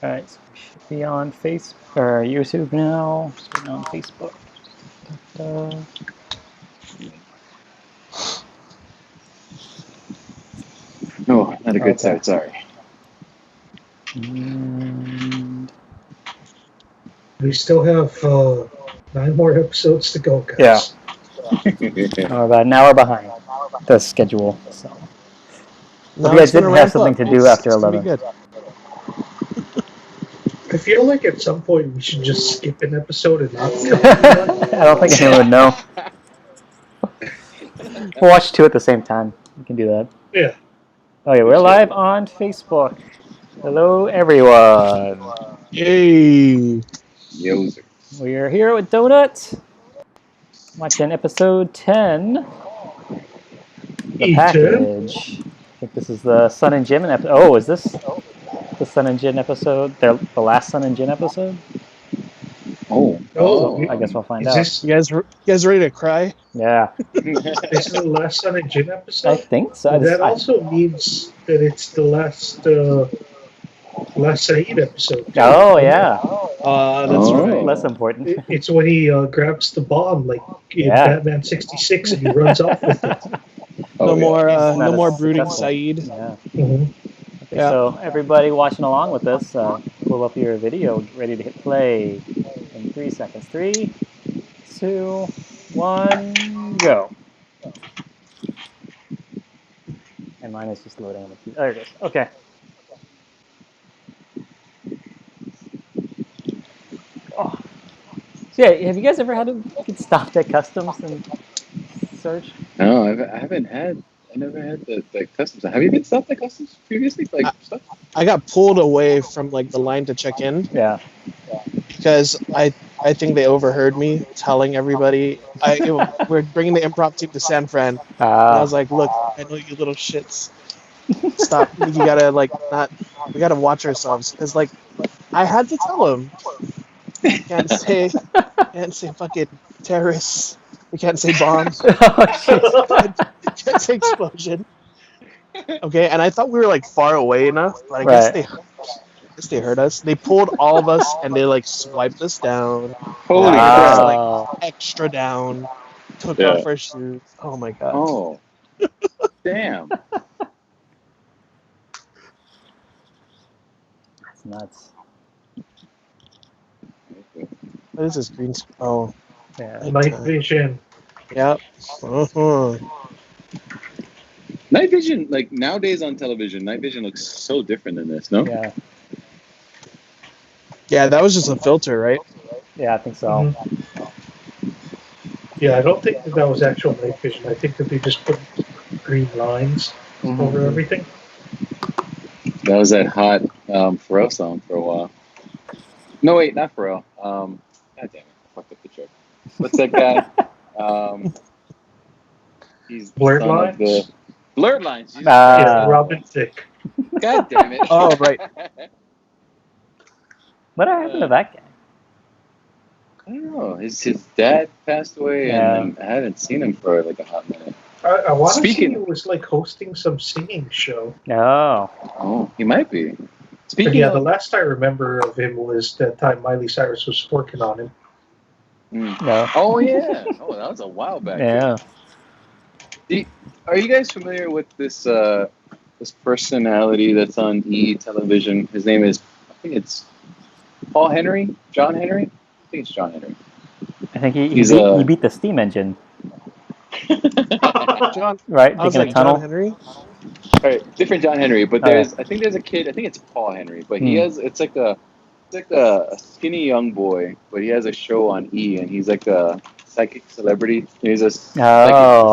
Alright, so we should be on Facebook or YouTube now. Just on Facebook. Da-da. No, not a good start, sorry. And We still have 9 more episodes to go, guys. yeah. We're about an hour behind the schedule. So No, if you guys it's gonna didn't have ramp something up. to do It's after gonna be 11. good. I feel like at some point we should just skip an episode and not film one. I don't think anyone would know. We'll watch 2 at the same time. We can do that. Yeah. Okay, we're live on Facebook. Hello, everyone. Yay! Yoser. We are here with Donut, watching episode 10, The E10? Package. I think this is the Sun and Jin episode. Oh, is this the Sun and Jin episode? The last Sun and Jin episode? Oh, I guess we'll find is out. this, You guys ready to cry? Yeah, this is the last Sun and Jin I episode? think so. That also means that it's the last Saeed episode. Oh, yeah. That's right. Less important. It's when he grabs the bomb, like in Yeah. Batman 66, and he runs off with it. No more, Not no as more brooding successful. Saeed. Yeah. Mhm. Okay, Yeah. so everybody watching along with us, pull up your video, get ready to hit play in 3 seconds. 3, 2, 1, go. And mine is just loading on the key. There it is. Okay. Oh. So yeah, have you guys ever had to get stopped at customs and search? No, I never had the customs. Have you been stopped at customs previously? Stuff? I got pulled away from like the line to check in Yeah. because I think they overheard me telling everybody we're bringing the improv team to San Fran. And I was like, look, I know you little shits. Stop. You gotta we gotta watch ourselves because like I had to tell them can't say fucking terrorists. We can't say bombs. Oh, shit. Can't say explosion. Okay, and I thought we were like far away enough, but I Right. guess they heard us. They pulled all of us and they like swiped us down. Holy Wow. crap. Like extra down. Took Yeah. off our shoes. Oh my god. Oh. Damn. That's nuts. What is this green screen? Oh, Yeah. Night vision. yep. Uh-huh. Night vision, like nowadays on television, night vision looks so different than this, no? Yeah. Yeah, that was just a filter, right? Yeah, I think so. Mhm. Yeah, I don't think that was actual night vision. I think that they just put green lines over everything. That was that hot Pharrell song for a while. No, wait, not Pharrell. God damn it, I fucked up the joke. What's that guy? He's Blurred son of Lines? the Blurred Lines. Jesus Yeah, Robin Thicke. Christ. God damn it. Oh, right. What happened to that guy? I don't know. His dad passed away, Yeah. and I haven't seen him for like a hot minute. I want to say Speaking- it was like hosting some singing show. Oh. Oh, he might be. But Speaking yeah, of, the last I remember of him was that time Miley Cyrus was working on him. No. Oh yeah. Oh, that was a while back. Yeah. Are you guys familiar with this this personality that's on E television? His name is, I think it's Paul Henry, John Henry. I think it's John Henry. I think he He's beat, a- he beat the steam engine, John, right? I was Taking like, a tunnel. John Henry? All right, different John Henry, but there's I think there's a kid. I think it's Paul Henry, but he has it's like a skinny young boy, but he has a show on E, and he's like a psychic celebrity. He's a psychic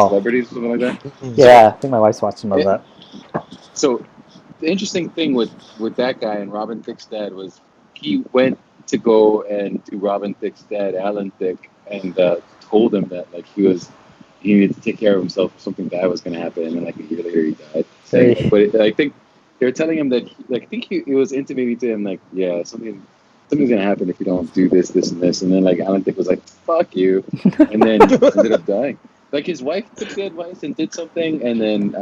celebrity, something like that. Yeah, I think my wife's watched some of that. So the interesting thing with that guy and Robin Thicke's dad was he went to go and do Robin Thicke's dad, Alan Thicke, and told him that like he needed to take care of himself if something bad was going to happen, and like a year later he died. Hey. But I think they were telling him that I think it was intimating to him like, yeah, something's going to happen if you don't do this, this, and this, and then like Alan Thicke was like, fuck you, and then he ended up dying. Like his wife took the advice and did something, and then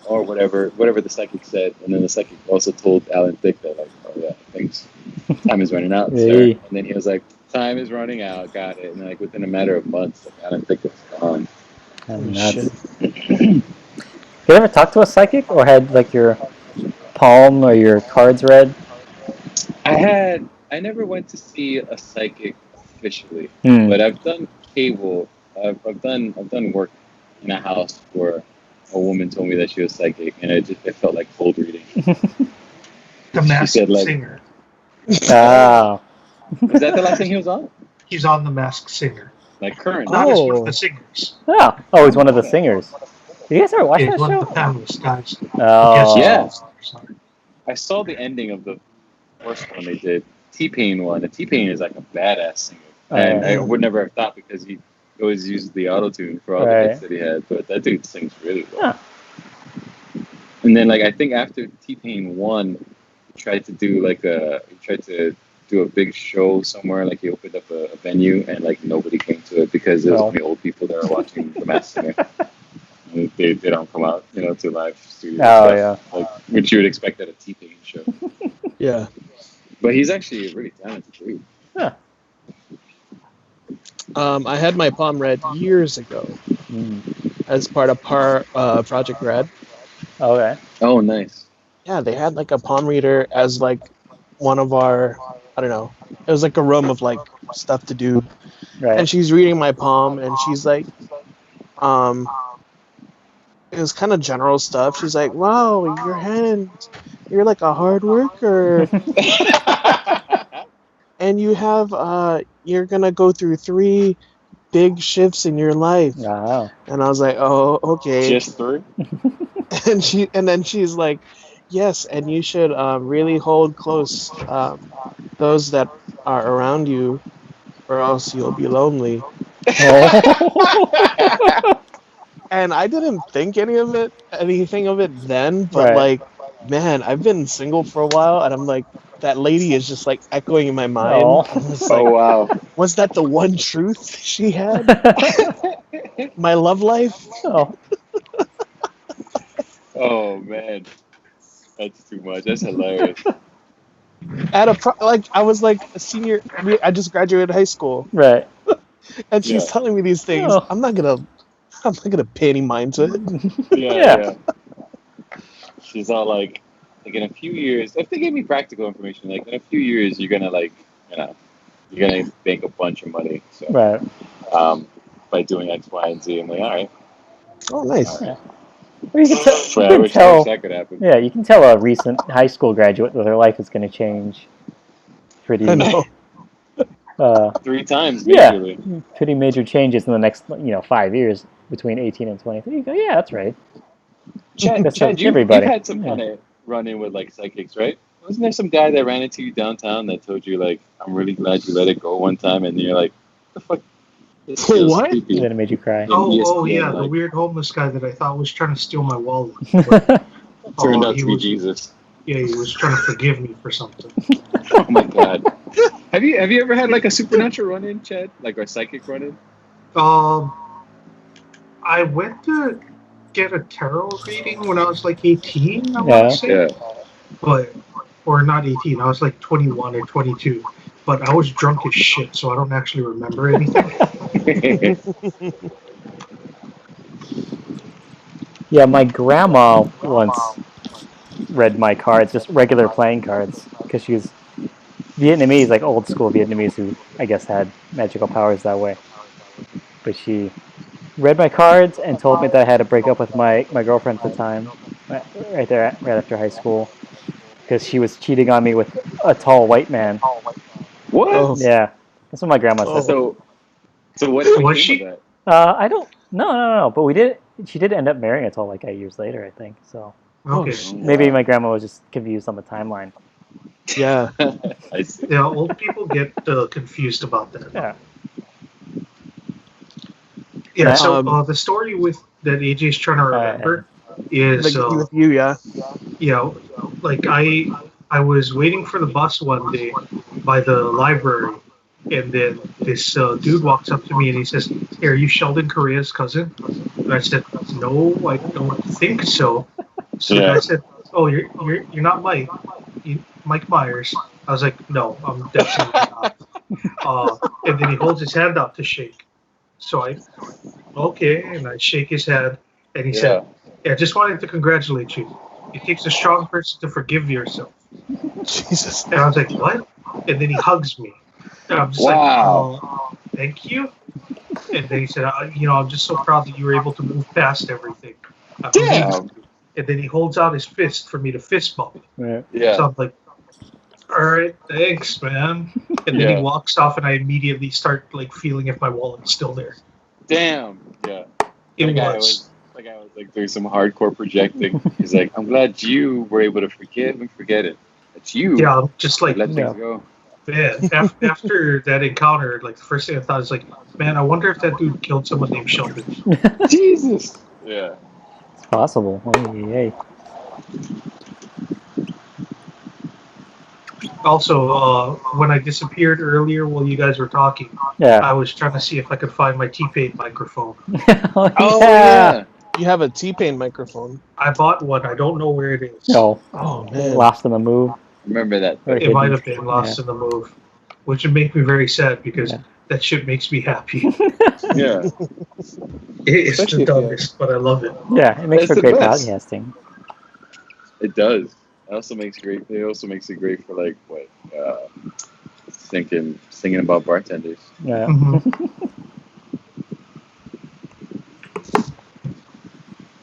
or whatever the psychic said, and then the psychic also told Alan Thicke that like, oh yeah, things time is running out, sir. Hey. And then he was like, time is running out, got it. And like within a matter of months, like, Alan Thicke was gone. And Shit. you ever talked to a psychic or had like your palm or your cards read? I never went to see a psychic officially, Hmm. but I've done cable. I've done work in a house where a woman told me that she was psychic, and it felt like cold reading. The She Masked said, like, Singer. Ah. was that the last thing he was on? He's on The Masked Singer. Like current? Not as one of Oh. the singers. Oh, he's one of the singers. You guys ever watch Yeah, that he's one of the show? panelists, guys. Oh. Yeah. Sorry. I saw the ending of the first one they did, T-Pain one. And T-Pain is like a badass singer, and Right. I would never have thought because he always used the auto-tune for all the Right. hits that he had. But that dude sings really well. Huh. And then, like, I think after T-Pain won, he tried to do a big show somewhere. Like, he opened up a venue, and like nobody came to it because there was Oh. only old people that are watching The Masked Singer. And they don't come out, to live studio Oh, stuff, like which you would expect at a T-Pain show. Yeah. But he's actually a really talented dude. Huh. I had my palm read years ago Mm. as part of Project Red. Okay. Oh, nice. Yeah, they had like a palm reader as like one of our, I don't know, it was like a room of like stuff to do. Right. And she's reading my palm and she's like, it was kind of general stuff. She's like, wow, your hand, you're like a hard worker. And you have, you're going to go through 3 big shifts in your life. Wow. And I was like, oh, okay. Just 3? And then she's like, yes, and you should really hold close those that are around you, or else you'll be lonely. And I didn't think anything of it then, but Right. like, man, I've been single for a while, and I'm like, that lady is just like echoing in my mind. Oh. I'm just Oh, like, wow. was that the one truth she had? My love life? Oh. Oh, man. That's too much. That's hilarious. I was like a senior. I just graduated high school, Right. and she's Yeah. telling me these things. Oh. I'm not gonna pay any mind to it. Yeah. She's all like in a few years, if they gave me practical information, like in a few years, you're gonna you're gonna make a bunch of money. So, Right. by doing X, Y, and Z, I'm like, all right. Oh, nice. All right. Well, you can tell. But You I can wish tell. that could happen. Yeah, you can tell a recent high school graduate that their life is going to change. Pretty. I know. 3 times, Yeah. majorly. Pretty major changes in the next 5 years between 18 and 23. You go, yeah, that's right. Chad, That's you've everybody. had some Yeah. kind of run-in with like psychics, right? Wasn't there some guy that ran into you downtown that told you like, "I'm really glad you let it go" one time, and you're like, "The fuck?" This feels What? creepy. Then it made you cry. Oh, ESPN, yeah, the like- weird homeless guy that I thought was trying to steal my wallet. But, Turned oh, out he to be was- Jesus. Yeah, he was trying to forgive me for something. Oh my god. Have you ever had like a supernatural run-in, Chad? Like a psychic run-in? I went to get a tarot reading when I was like 18, I Yeah. want to say. Yeah. Or not 18, I was like 21 or 22. But I was drunk as shit, so I don't actually remember anything. Yeah, my grandma once read my cards, just regular playing cards, because she was Vietnamese, like old school Vietnamese, who I guess had magical powers that way. But she read my cards and told me that I had to break up with my girlfriend at the time, right after high school, because she was cheating on me with a tall white man. What? Oh. Yeah, that's what my grandma said. So what Was came she? of that? I don't. No. But we did. She did end up marrying a tall white guy years later, I think. So Okay. maybe my grandma was just confused on the timeline. Yeah. I see. Yeah, old people get confused about that. Yeah. Yeah, so Um, the story with that AJ's trying to remember is Like with you, yeah. like I was waiting for the bus one day by the library, and then this dude walks up to me and he says, "Hey, are you Sheldon Correa's cousin?" And I said, "No, I don't think so." So the Yeah. guy said, "Oh, you're not Mike." Mike Myers. I was like, no, I'm definitely not. And then he holds his hand out to shake. So okay, and I shake his hand, and he said, yeah, just wanted to congratulate you. It takes a strong person to forgive yourself. Jesus. And I was like, what? And then he hugs me. And I'm just like, thank you. And then he said, I'm just so proud that you were able to move past everything. Damn. And then he holds out his fist for me to fist bump. Right. Yeah. So I'm like, all right, thanks, man. And then he walks off, and I immediately start like feeling if my wallet's still there. Damn. Yeah. It That guy was like doing some hardcore projecting. He's like, I'm glad you were able to forgive and forget it. It's you. Yeah, I'm just like, let things go. Man, after that encounter, like the first thing I thought is like, man, I wonder if that dude killed someone named Sheldon. Jesus. Yeah. It's possible. Hey. Also, when I disappeared earlier while you guys were talking, I was trying to see if I could find my T-Pain microphone. Oh, yeah. You have a T-Pain microphone. I bought one. I don't know where it is. No. Oh, man. Lost in the move. Remember that. It might have been lost in the move, which would make me very sad because that shit makes me happy. Yeah. It's the dumbest, but I love it. Yeah, it makes for great podcasting. It does. It also makes it great for like singing about bartenders. Yeah.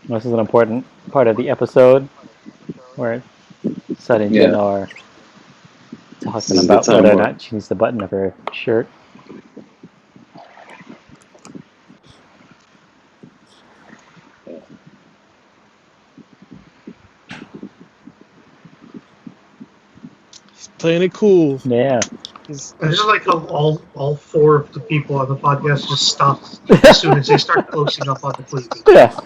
This is an important part of the episode where Sun and Jin are talking about whether or not she needs the button of her shirt. Playing it cool. Yeah. I just like how all four of the people on the podcast just stop as soon as they start closing up on the cleavage. Yeah.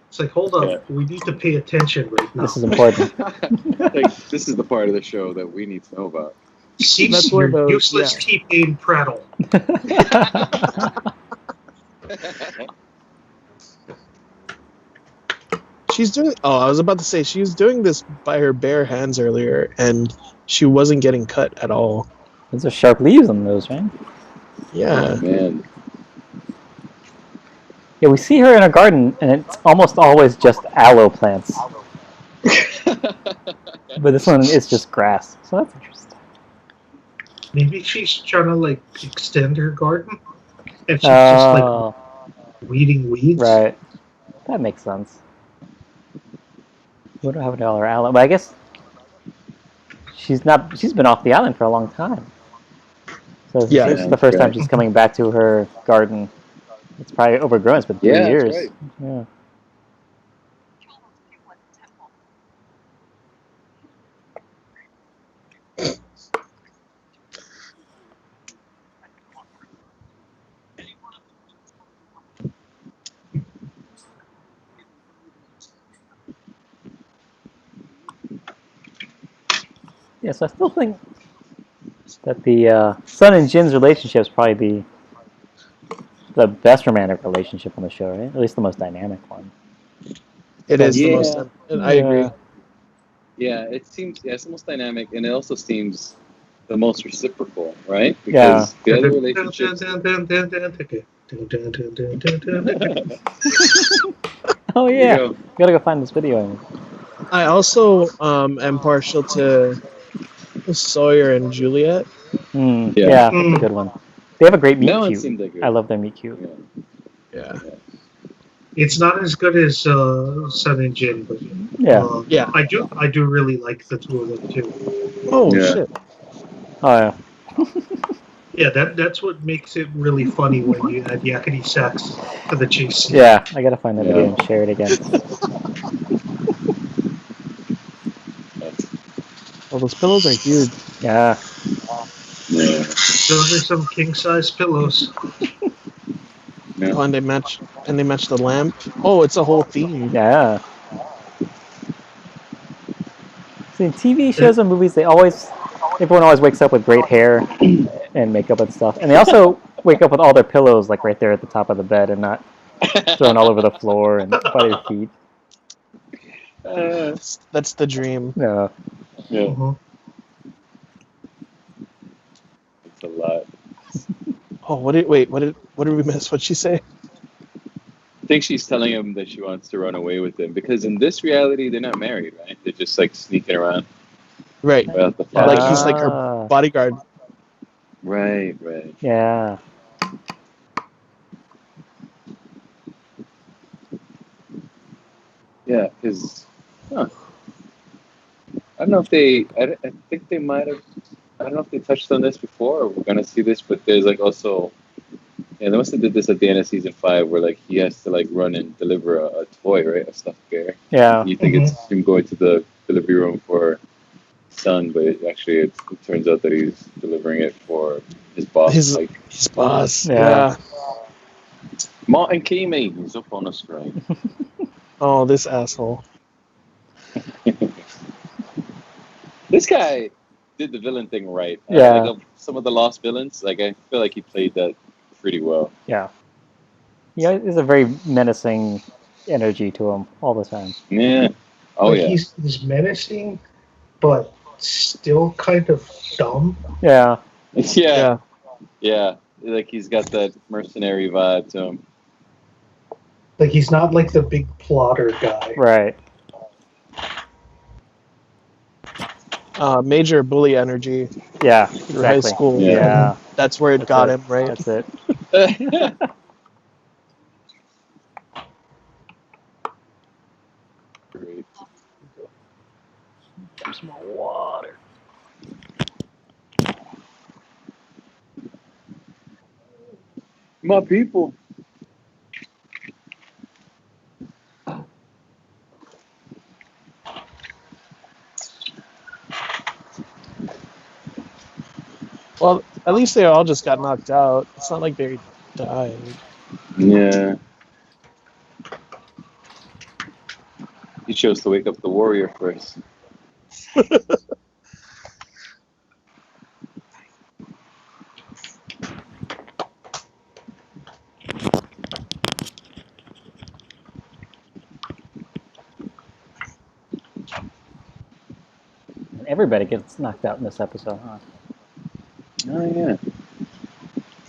It's like, hold up, we need to pay attention right now. This is important. This is the part of the show that we need to know about. Cease your useless T-Pain prattle. She's doing. Oh, I was about to say she was doing this by her bare hands earlier, and she wasn't getting cut at all. There's a sharp leaves on those, right? Yeah. Oh, man. Yeah, we see her in a garden, and it's almost always just aloe plants. But this one is just grass, so that's interesting. Maybe she's trying to like extend her garden, and she's just like weeding weeds. Right. That makes sense. What do I have to her island? But I guess she's been off the island for a long time. So this is the first time she's coming back to her garden. It's probably overgrown. It's been 3 years. Right. Yeah. Yeah, so I still think that the Sun and Jin's relationship is probably the best romantic relationship on the show, right? At least the most dynamic one. It is the most. I agree. Yeah, it's the most dynamic, and it also seems the most reciprocal, right? Because the other relationships. Oh yeah, you gotta go find this video. I also am partial to Sawyer and Juliet. Yeah, that's a good one. They have a great meet cute. Like I love their meet cute. Yeah. It's not as good as Sun and Jin, but I do really like the two of them too. Oh shit. Oh yeah. Yeah, that's what makes it really funny when you add yakety sax to the chase scene. Yeah, I gotta find that video and share it again. Oh, those pillows are huge. Yeah. Those are some king size pillows. Oh, and they match the lamp. Oh, it's a whole theme. Yeah. See, in TV shows and movies, everyone always wakes up with great hair and makeup and stuff, and they also wake up with all their pillows like right there at the top of the bed and not thrown all over the floor and by their feet. That's the dream. No. Yeah, Mhm. it's a lot. Oh, what did we miss? What'd she say? I think she's telling him that she wants to run away with him because in this reality they're not married, right? They're just like sneaking around Right. without the Like father. he's like her Ah, bodyguard. Right, right. yeah. Yeah, because huh, I don't know if they. I think they might have. I don't know if they touched on this before or we're gonna see this, but there's like also. Yeah, they must have did this at the end of season 5, where like he has to like run and deliver a toy, right, a stuffed bear. Yeah. You think it's him going to the delivery room for son, but it turns out that he's delivering it for his boss, His Mike. his boss. Yeah. Yeah. Martin Keamy is up on a strike. Oh, this asshole. This guy did the villain thing right. Yeah. Like some of the lost villains, like I feel like he played that pretty well. Yeah. Yeah, there's a very menacing energy to him all the time. Yeah. Oh Like yeah. he's menacing, but still kind of dumb. Yeah. Yeah. Yeah. Yeah. Like he's got that mercenary vibe to him. Like he's not like the big plotter guy. Right. Major bully energy Yeah. through high Exactly. school. Yeah. Yeah. That's where it That's got it. him, right? That's it. Great. Get some more water. My people. Well, at least they all just got knocked out. It's not like they died. Yeah. He chose to wake up the warrior first. And everybody gets knocked out in this episode, huh? Oh yeah.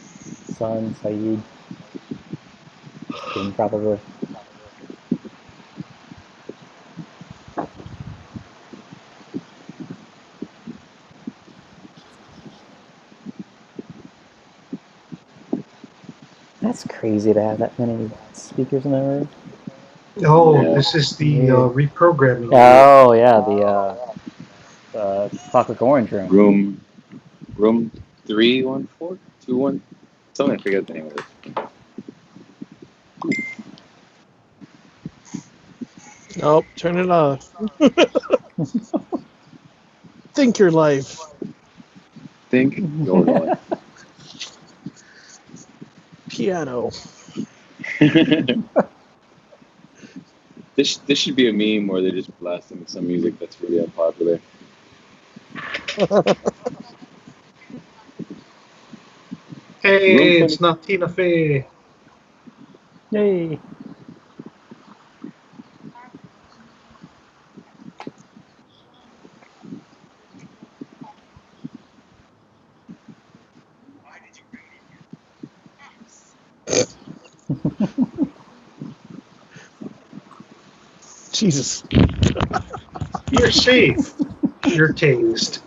Son, Saeed, Jin probably. That's crazy to have that many speakers in the room. Oh, Yeah. this is the Yeah. reprogramming. Oh yeah, the Clockwork Orange room. Room 314? 21? Something, I forget the name of it. Nope, turn it off. Think your life. Think your life. Piano. This should be a meme where they're just blasting some music that's really unpopular. Hey, Room it's 20. not Tina Fey. Yay! Jesus. You're safe. You're tased.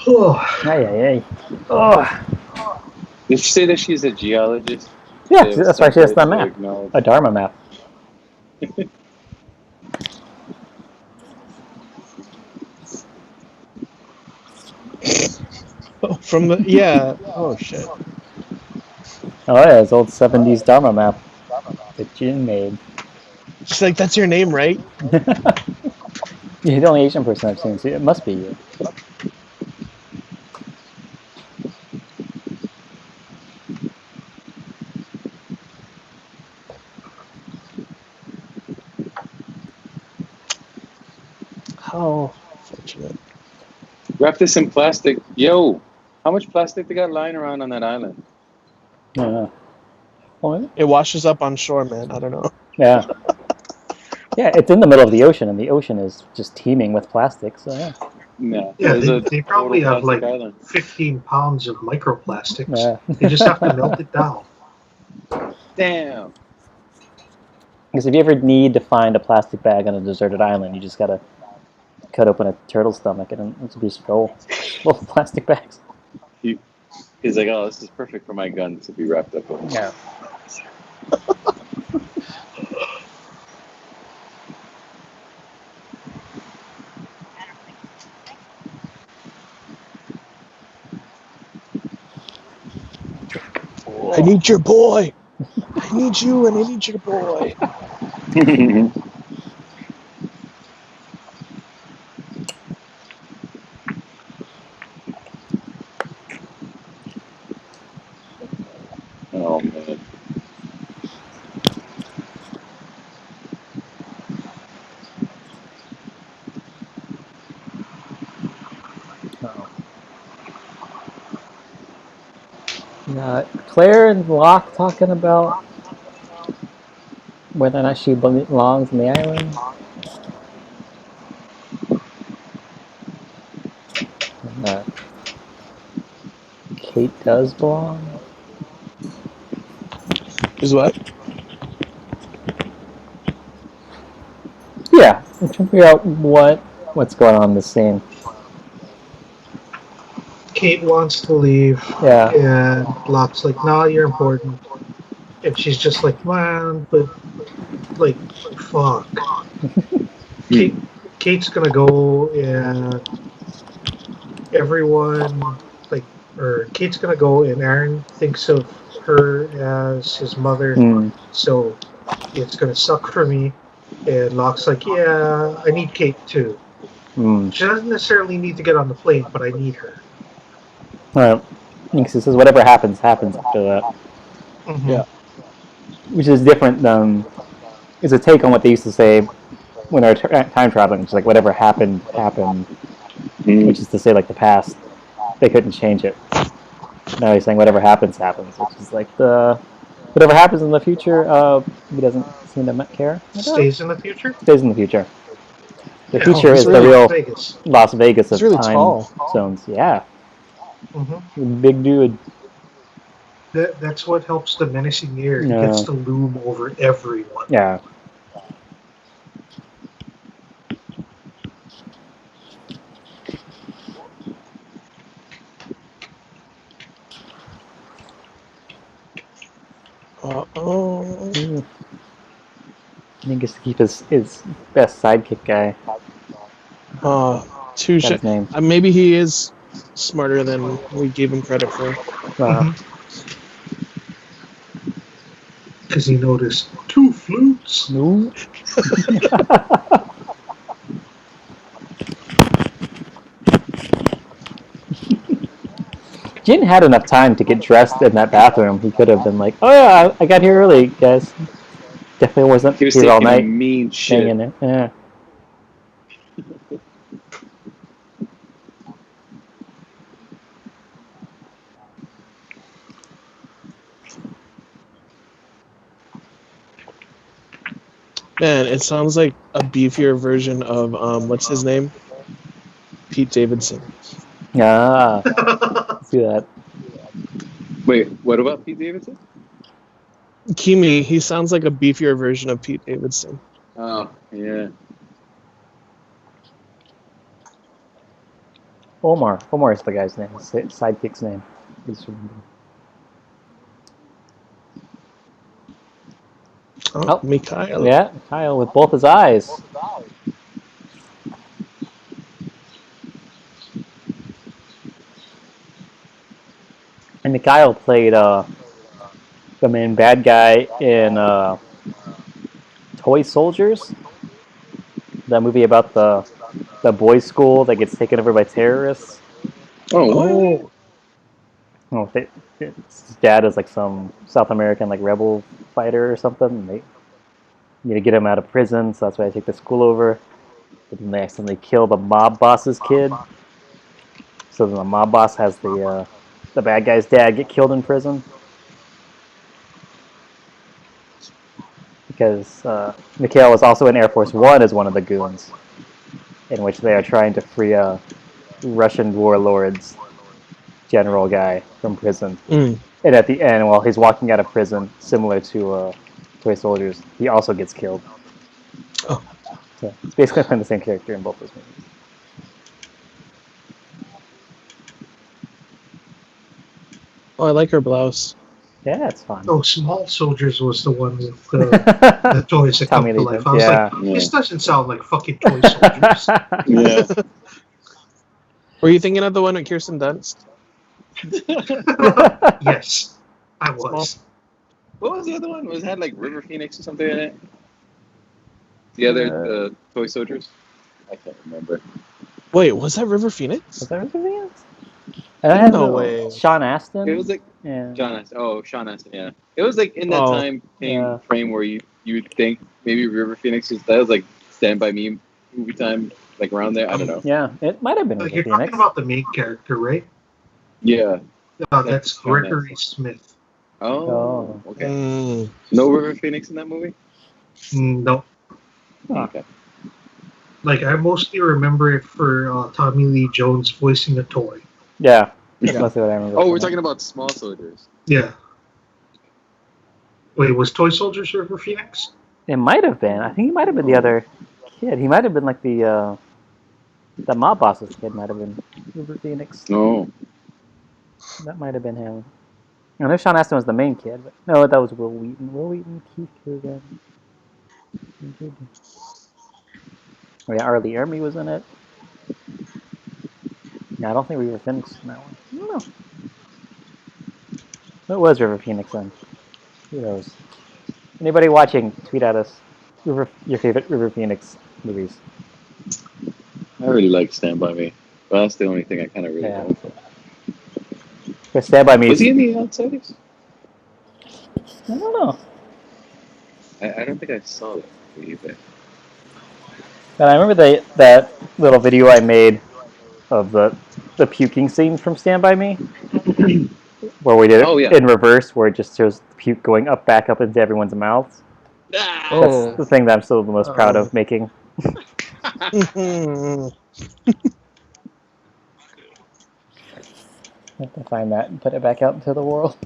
Oh, Ay ay ay. Oh. Did she say that she's a geologist? Yeah, They have that's why she has the templates that map, acknowledge- a Dharma map. Oh, from the yeah. Oh shit. Oh yeah, his old '70s Dharma map that Jin made. She's like, that's your name, right? You're the only Asian person I've seen, so it must be you. How fortunate. Wrap this in plastic. Yo, how much plastic they got lying around on that island? Well, It washes up on shore, man. I don't know. yeah. Yeah, it's in the middle of the ocean, and the ocean is just teeming with plastic. So yeah. No, Yeah, there's a they total probably have plastic like island. 15 pounds of microplastics. Yeah. They just have to melt it down. Damn. Because if you ever need to find a plastic bag on a deserted island, you just gotta cut open a turtle's stomach, and it's just full of plastic bags. He's like, oh, this is perfect for my gun to be wrapped up in. Yeah. I need your boy. I need you, and I need your boy. Oh man. Claire and Locke talking about whether or not she belongs on the island. And, Kate does belong. Is what? Yeah, I'm trying to figure out what's going on in this scene. Kate wants to leave, Yeah. and Locke's like, "Nah, you're important." And she's just like, "Man, but like, fuck." Kate's gonna go, and everyone Kate's gonna go, and Aaron thinks of her as his mother, so it's gonna suck for me. And Locke's like, "Yeah, I need Kate too. She doesn't necessarily need to get on the plane, but I need her." Right. He says whatever happens, happens after that. Mm-hmm. Yeah. Which is different than is a take on what they used to say when they were time traveling. It's like whatever happened, happened. Which is to say, like the past, they couldn't change it. Now he's saying whatever happens, happens. Which is like whatever happens in the future, he doesn't seem to care. Stays in the future. Stays in the future. The Yeah, future is really the real Las Vegas. Las Vegas of He's really time tall. zones. Yeah. Mm-hmm. Big dude. That's what helps the menacing air. He Yeah. gets to loom over everyone. Yeah. He gets to keep his best sidekick guy. Touche. His name. Maybe he is smarter than we gave him credit for. Because he noticed 2 flutes. No. Jin had enough time to get dressed in that bathroom. He could have been like, "Oh yeah, I got here early, guys." Definitely wasn't He was here all taking a night. mean shit. In it. Yeah. Man, it sounds like a beefier version of what's his name? Pete Davidson. Ah. See that. Wait, what about Pete Davidson? Kimi, he sounds like a beefier version of Pete Davidson. Oh, yeah. Omar. Omar is the guy's name. His sidekick's name. Oh, Mikhail. Yeah, Kyle with both his eyes. And Mikhail played the main bad guy in Toy Soldiers, that movie about the boys' school that gets taken over by terrorists. Oh, His dad is like some South American like rebel fighter or something. And they need to get him out of prison, so that's why they take the school over. But then they accidentally kill the mob boss's kid. So then the mob boss has the bad guy's dad get killed in prison because Mikhail was also in Air Force One as one of the goons, in which they are trying to free a Russian warlord's general guy from prison. Mm. And at the end, while he's walking out of prison, similar to Toy Soldiers, he also gets killed. Oh. So it's basically playing the same character in both those movies. Oh, I like her blouse. Yeah, it's fun. Oh, Small Soldiers was the one with the toys that come Tommy to Lee life. Jones, I was yeah. like, this doesn't sound like fucking Toy Soldiers. Yeah. Were you thinking of the one with Kirsten Dunst? Yes, I was. What was the other one? Was it had like River Phoenix or something in it? The other Toy Soldiers? I can't remember. Wait, was that River Phoenix? Was that River Phoenix? I had No way. Sean Astin. It was like yeah. Sean Astin, yeah. It was like in that Oh, time yeah. frame where you would think maybe River Phoenix that was like Stand By Me movie time, like around there. I don't know. Yeah, it might have been River You're Phoenix. talking about the main character, right? Yeah. That's Sean Gregory Astin. Smith. Oh, okay. Mm. No River Phoenix in that movie? No. Huh. Okay. Like, I mostly remember it for Tommy Lee Jones voicing a toy. Yeah, that's Yeah. mostly what I remember. Oh, from we're it. talking about Small Soldiers. Yeah. Wait, was Toy Soldiers River Phoenix? It might have been. I think he might have been the other kid. He might have been like the mob boss's kid. Might have been River Phoenix. No. That might have been him. I know Sean Astin was the main kid, but no, that was Will Wheaton. Will Wheaton, Keith Coogan. Oh yeah, Arlie Ermey was in it. Yeah, I don't think River Phoenix was in that one. I don't know. What was River Phoenix then? Who knows? Anybody watching, tweet at us. Your favorite River Phoenix movies. I really like Stand By Me. But that's the only thing I kind of really Yeah. know for. Chris, Stand By Me. Was he in The Outsiders? I don't know. I don't think I saw that movie either. But I remember that little video I made of the puking scene from Stand By Me, where we did it Oh, yeah. in reverse, where it just shows the puke going back up into everyone's mouths. Oh. That's the thing that I'm still the most proud of making. Mm. I have to find that and put it back out into the world.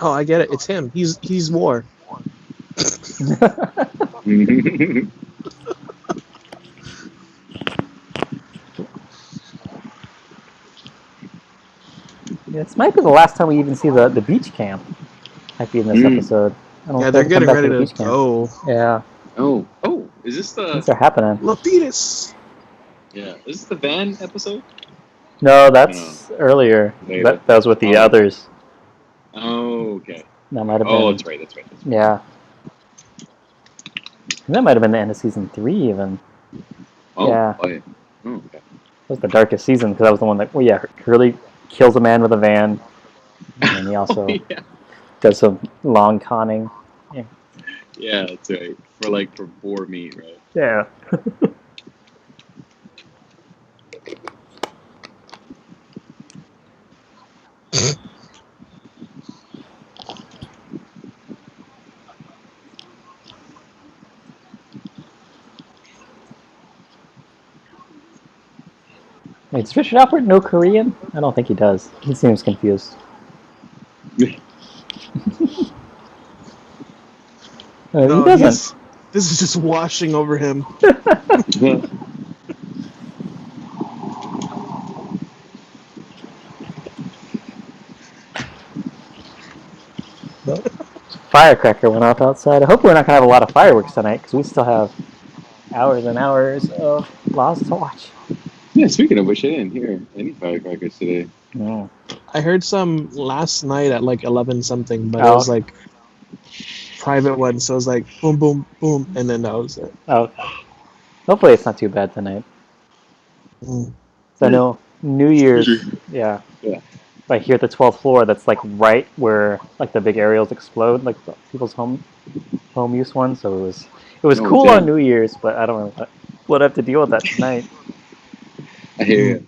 Oh, I get it. It's him. He's War. This might be the last time we even see the beach camp. Might be in this episode. I don't Yeah, think they're they come getting back ready the to beach camp. go. Yeah, Oh, is this things the are happening. Lapidus. is this the van episode? No, that's earlier. Later. That was with the Oh. others. Oh, okay. That might have been. Oh, that's right. Yeah. And that might have been the end of season 3 even. Oh, Yeah. oh, yeah. Oh, okay. That was the darkest season because that was the one that, Hurley kills a man with a van. And then he also Oh, yeah. does some long conning. Yeah, that's right. For boar meat, right? Yeah. Wait, does Richard Alpert know Korean? I don't think he does. He seems confused. He No, doesn't. This is just washing over him. Firecracker went off outside. I hope we're not going to have a lot of fireworks tonight because we still have hours and hours of Lost to watch. Yeah, speaking of which, I didn't hear any firecrackers today. Mm. I heard some last night at like 11 something, but it Oh. was like private one, so it was like boom, boom, boom, and then that was it. Oh, Hopefully it's not too bad tonight. Mm. So I know New Year's, Yeah. like here at the 12th floor, that's like right where like the big aerials explode, like the people's home use ones. So it was Oh, cool on damn. New Year's, but I don't know what I have to deal with that tonight. I hear you.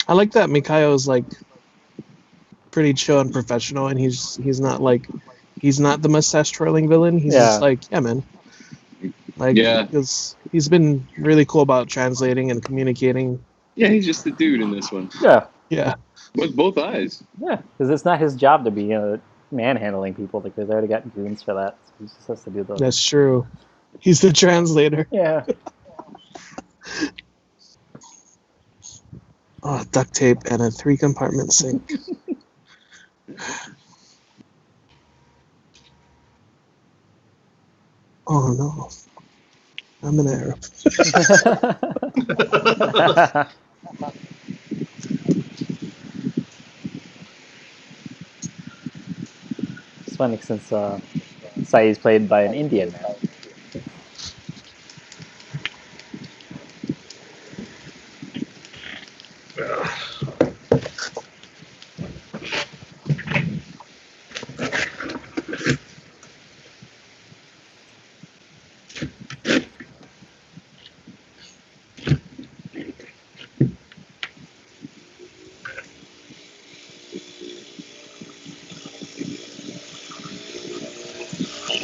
I like that Mikaio's like pretty chill and professional, and he's not the mustache twirling villain. He's just Yeah. like, yeah, man. Like, Yeah. he's been really cool about translating and communicating. Yeah, he's just the dude in this one. Yeah. Yeah, With both eyes. Yeah. Because it's not his job to be manhandling people. Like they've already got goons for that. So he just has to do the. that's true. He's the translator. Yeah. Oh, duct tape and a 3-compartment sink. Oh no, I'm an Arab. It's funny since Sai's played by an Indian man.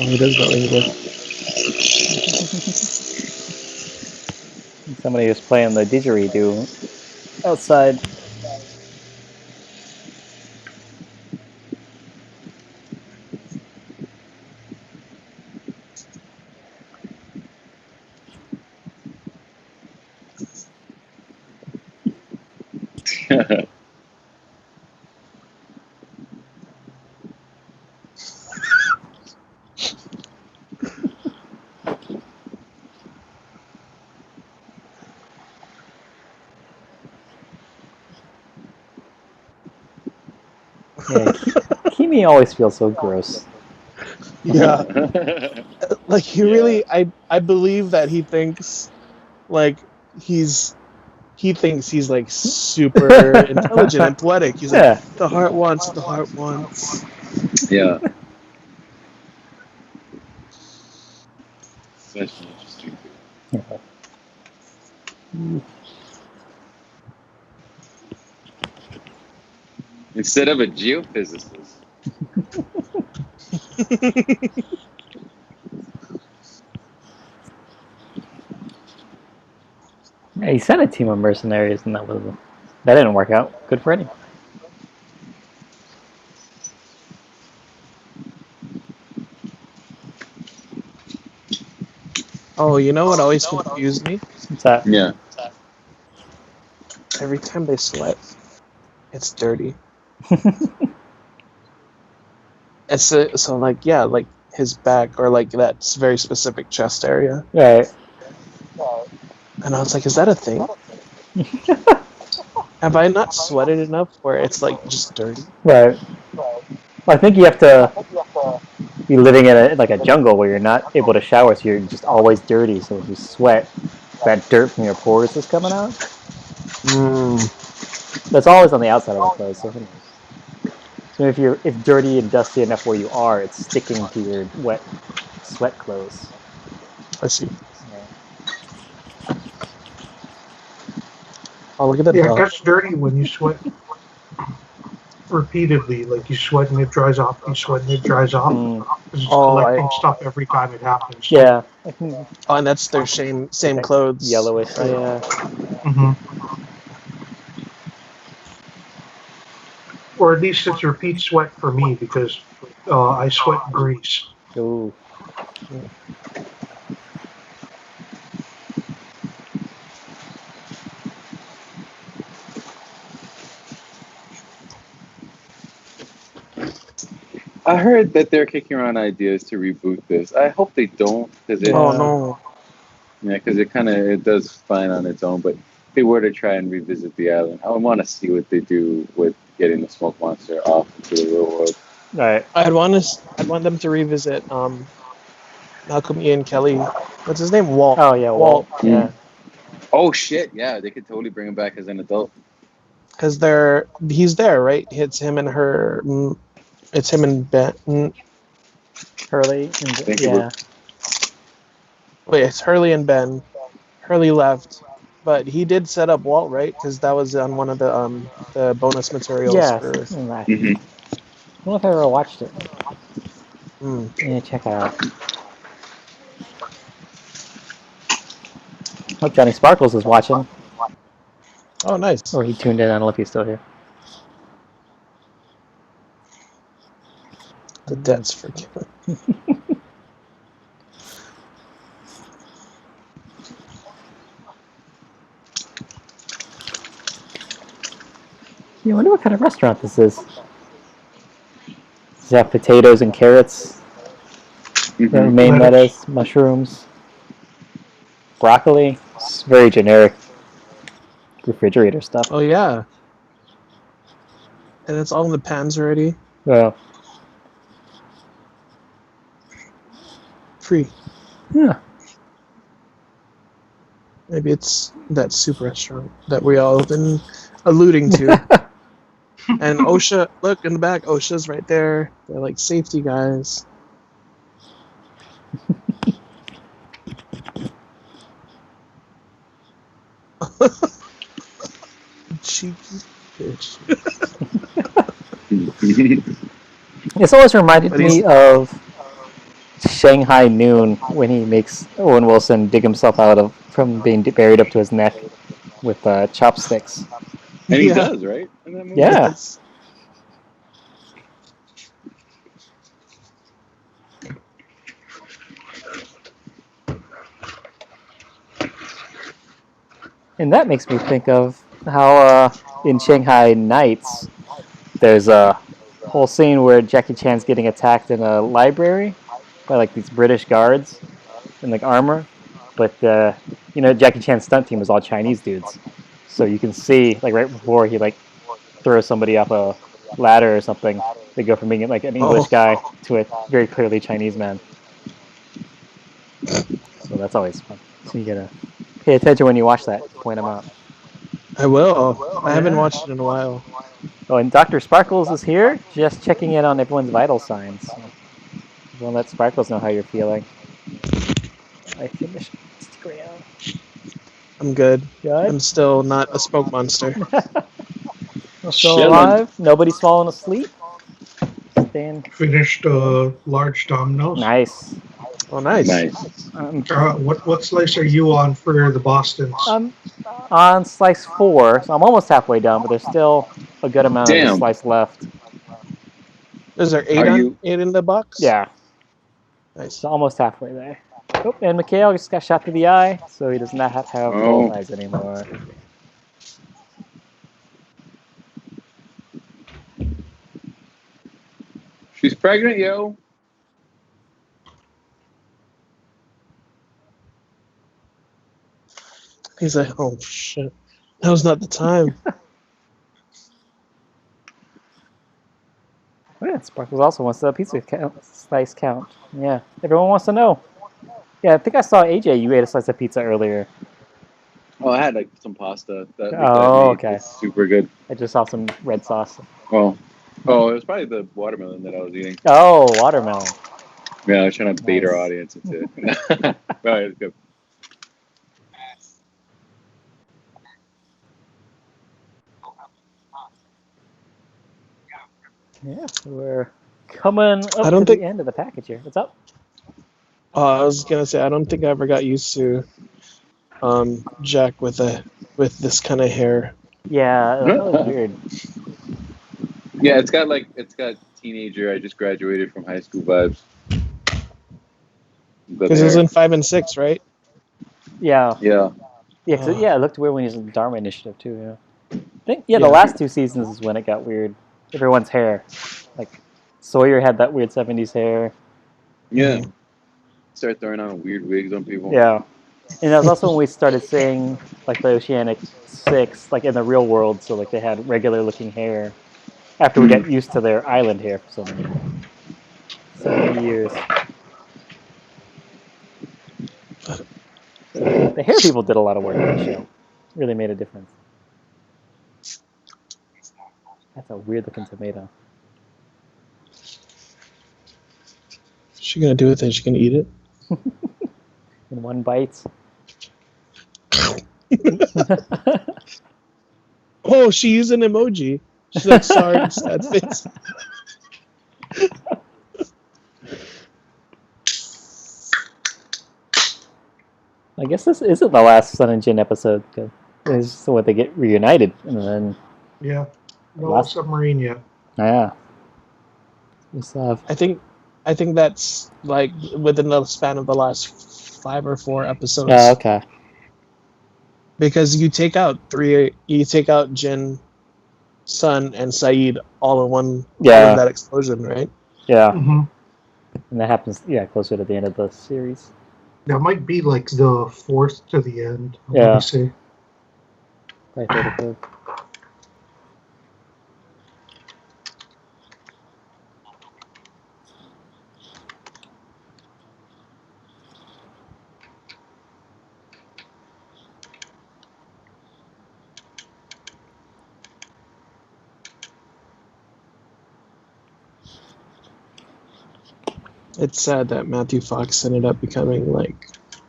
Oh, he does that really good. Somebody was playing the didgeridoo outside. Yeah, Kimi always feels so gross. Yeah, like he really, I believe that he thinks like he thinks he's like super intelligent and poetic. He's like, Yeah. the heart wants, the heart wants. Yeah. Such an interesting dude. Instead of a geophysicist. Yeah, he sent a team of mercenaries, and that didn't work out. Good for anyone. Oh, you know what always confused me? What's that? Yeah. Every time they sweat, it's dirty. It's so like, yeah, like his back or like that very specific chest area. Right. And I was like, is that a thing? Have I not sweated enough where it's like just dirty? Right. Well, I think you have to be living in a jungle where you're not able to shower, so you're just always dirty. So if you sweat, that dirt from your pores is coming out. That's always on the outside of the clothes. So who knows? So if dirty and dusty enough where you are, it's sticking to your wet sweat clothes. I see. Yeah. Oh, look at that Yeah, it dog. gets dirty when you sweat repeatedly. Like you sweat and it dries off, you sweat and it dries off. It's collecting stuff every time it happens. Yeah. Oh, and that's their same clothes. Yellowish, right? Yeah. Mm-hmm. Or at least it's repeat sweat for me because I sweat grease. Ooh. I heard that they're kicking around ideas to reboot this. I hope they don't, because Oh no. yeah, because it does fine on its own. But they were to try and revisit the island, I would want to see what they do with getting the smoke monster off into the real world. Right. I'd want them to revisit Malcolm Ian Kelly. What's his name? Walt. Oh yeah, Walt. Yeah. Oh shit! Yeah, they could totally bring him back as an adult. Because he's there, right? It's him and her. It's him and Ben. Hurley. Thank you, Yeah. Wait, it's Hurley and Ben. Hurley left, but he did set up Walt, right? Because that was on one of the bonus materials Yeah. for. Something like that. I don't know if I ever watched it. Mm. Yeah, check it out. Hope Johnny Sparkles is watching, Oh, nice. or he tuned in. I don't know if he's still here. The debt's forgiven. Yeah, I wonder what kind of restaurant this is. Does it have potatoes and carrots? Romaine lettuce, mushrooms, broccoli. It's very generic refrigerator stuff. Oh yeah. And it's all in the pans already. Well, Free. yeah. Maybe it's that soup restaurant that we all have been alluding to. And OSHA, look in the back, OSHA's right there. They're like safety guys. Cheeky bitch. It's always reminded me of Shanghai Noon when he makes Owen Wilson dig himself out from being buried up to his neck with chopsticks. And he does, right? In that movie? Yeah. Yes. And that makes me think of how in Shanghai Nights, there's a whole scene where Jackie Chan's getting attacked in a library by like these British guards in like armor, but Jackie Chan's stunt team is all Chinese dudes, so you can see like right before he like throws somebody off a ladder or something, they go from being like an English guy to a very clearly Chinese man. So that's always fun. So you gotta pay attention when you watch that. Point them out. I will. I haven't watched it in a while. Oh, and Dr. Sparkles is here, just checking in on everyone's vital signs. So we'll let Sparkles know how you're feeling. I finished Instagram. I'm good. Good? I'm still not a smoke monster. Still alive? Nobody's falling asleep? Staying. Finished large dominoes. Nice. Oh, nice. What slice are you on for the Bostons? I'm on slice 4, so I'm almost halfway done, but there's still a good amount of the slice left. Is there 8 in the box? Yeah. Nice. So almost halfway there. Oh, and Mikhail just got shot through the eye, so he does not have both eyes anymore. She's pregnant, yo. He's like, oh shit, that was not the time. Yeah, Sparkles also wants the pizza slice count. Yeah, everyone wants to know. Yeah, I think I saw AJ. You ate a slice of pizza earlier. Oh, I had like some pasta. That okay. Was super good. I just saw some red sauce. Oh, it was probably the watermelon that I was eating. Oh, watermelon. Yeah, I was trying to bait our audience into it. Well, it was good. Yeah, we're coming up to the end of the package here. What's up? I was gonna say I don't think I ever got used to Jack with this kind of hair. Yeah, that was weird. Yeah, it's got teenager. I just graduated from high school vibes. Because it was in 5 and 6, right? Yeah. Yeah. Yeah, it looked weird when he was in the Dharma Initiative too. Yeah. I think the last 2 seasons is when it got weird. Everyone's hair, like Sawyer had that weird '70s hair. Yeah. Start throwing on weird wigs on people. Yeah. And that was also when we started seeing like the Oceanic 6, like in the real world. So like they had regular looking hair. After we got used to their island hair for so many years. So the hair people did a lot of work on the show. Really made a difference. That's a weird looking tomato. What's she gonna do with it? She gonna eat it? In one bite. Oh, she used an emoji. She's like, sorry, sad face. I guess this isn't the last Sun and Jin episode. Cause this is what they get reunited, and then Yeah. No Last- submarine yet. yeah. We still have I think that's like within the span of the last 5 or 4 episodes. Oh, okay. Because you take out Jin, Sun, and Saeed all in one Yeah. in that explosion, right? Yeah. Mm-hmm. And that happens closer to the end of the series. That might be like the fourth to the end. Yeah. Let me see. Probably third or fourth. It's sad that Matthew Fox ended up becoming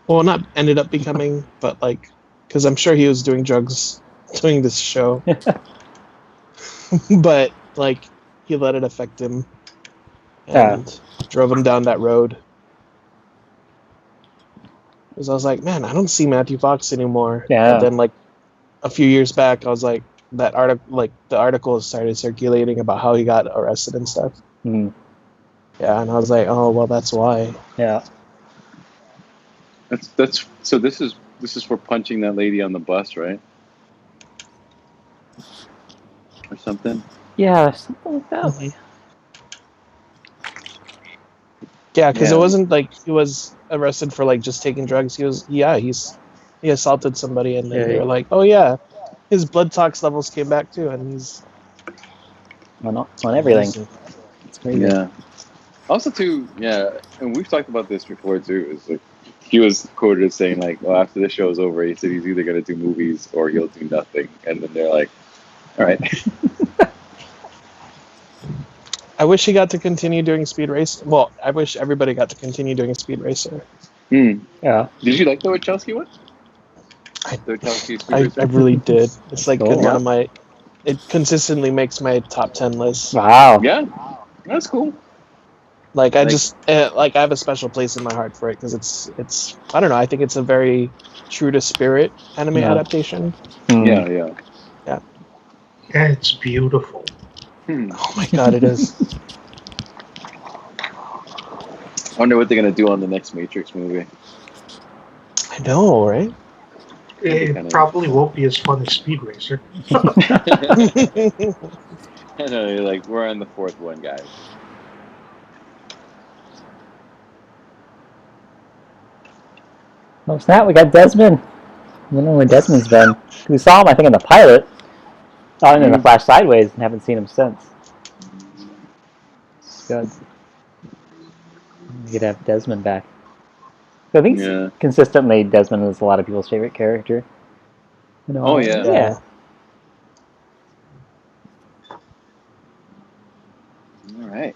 not ended up becoming, but like, because I'm sure he was doing drugs doing this show, but like he let it affect him and drove him down that road. Because I was like, man, I don't see Matthew Fox anymore. Yeah. But then like a few years back, I was like, the article started circulating about how he got arrested and stuff. Mm. Yeah, and I was like, oh well, that's why. Yeah. That's so. This is for punching that lady on the bus, right? Or something. Yeah, something like that. Mhm. Yeah, because Yeah. it wasn't like he was arrested for like just taking drugs. He assaulted somebody, and then Yeah, they yeah. were like, oh yeah, his blood tox levels came back too, and he's On everything. It's crazy. Yeah. Also, too, yeah, and we've talked about this before too. Is like he was quoted as saying like, "Well, after this show is over, he said he's either going to do movies or he'll do nothing." And then they're like, "All right." I wish he got to continue doing Speed Racer. Well, I wish everybody got to continue doing Speed Racer. Yeah. Did you like the Wachowski one? I- The Wachowski Speed I Racer? really did. It's like Cool. one of my. It consistently makes my top 10 list. Wow. Yeah, that's cool. Like I Like- just I have a special place in my heart for it because it's I don't know. I think it's a very true to spirit anime Yeah. adaptation. Mm. Yeah. And it's beautiful. Oh my god, it is. I wonder what they're going to do on the next Matrix movie. I know, right? It Kinda- probably won't be as fun as Speed Racer. I know, you're like, we're on the fourth one, guys. Oh snap! We got Desmond. I don't know where Desmond's been. We saw him, I think, in the pilot. And in the Flash Sideways, and haven't seen him since. Good. We could have Desmond back. I think Yeah. consistently Desmond is a lot of people's favorite character. You know, Oh, yeah. Yeah. All right.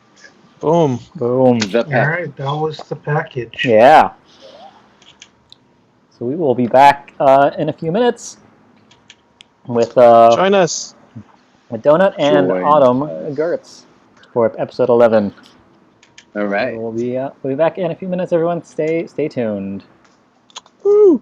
Boom. Boom. The All pack. right, that was the package. Yeah. So we will be back in a few minutes with Join us. Donut and Join Autumn us. Gertz for episode 11. All right. So we'll be back in a few minutes. Everyone, stay tuned. Woo.